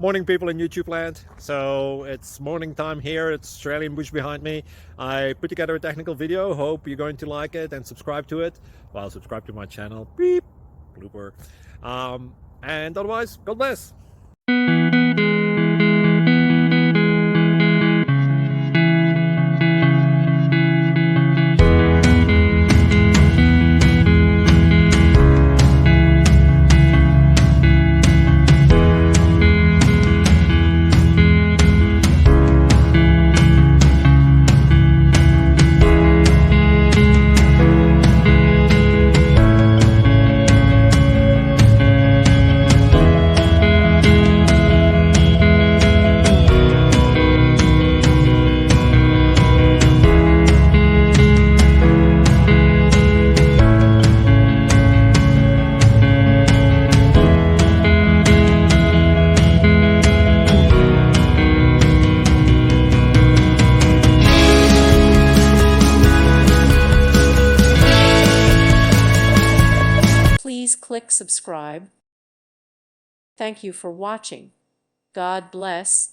Morning, people in YouTube land. So it's morning time here. It's Australian bush behind me. I put together a technical video. Hope you're going to like it and subscribe to it. Well, subscribe to my channel. Beep. Blooper. And otherwise, God bless. Please click subscribe. Thank you for watching. God bless.